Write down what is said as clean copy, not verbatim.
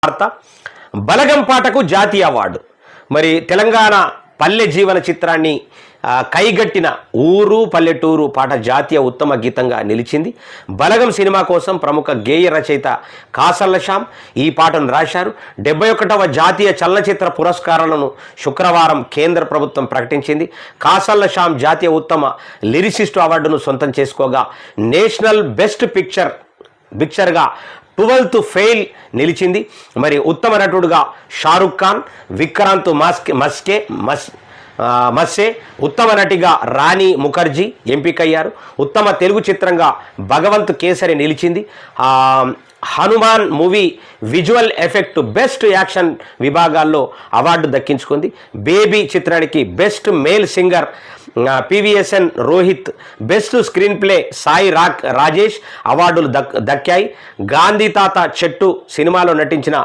వార్త బలగం పాటకు జాతీయ అవార్డు. మరి తెలంగాణ పల్లె జీవన చిత్రాన్ని కైగట్టిన ఊరు పల్లెటూరు పాట జాతీయ ఉత్తమ గీతంగా నిలిచింది. బలగం సినిమా కోసం ప్రముఖ గేయ రచయిత కాసల్ల శ్యామ్ ఈ పాటను రాశారు. 71వ జాతీయ చలనచిత్ర పురస్కారాలను శుక్రవారం కేంద్ర ప్రభుత్వం ప్రకటించింది. కాసల్ల శ్యామ్ జాతీయ ఉత్తమ లిరిసిస్టు అవార్డును సొంతం చేసుకోగా నేషనల్ బెస్ట్ పిక్చర్గా 12th ఫెయిల్ నిలిచింది. మరి ఉత్తమ నటుడుగా షారుఖ్ ఖాన్, విక్రాంత్ మస్సే, ఉత్తమ నటిగా రాణి ముఖర్జీ ఎంపికయ్యారు. ఉత్తమ తెలుగు చిత్రంగా భగవంత్ కేసరి నిలిచింది. Hanuman movie visual effect best action విభాగాల్లో అవార్డు దక్కించుకుంది. బేబీ చిత్రానికి best male singer PVSN Rohit, best screen play Sai Rajesh అవార్డులు దక్కాయి. గాంధీ తాత చెట్టు సినిమాలో నటించిన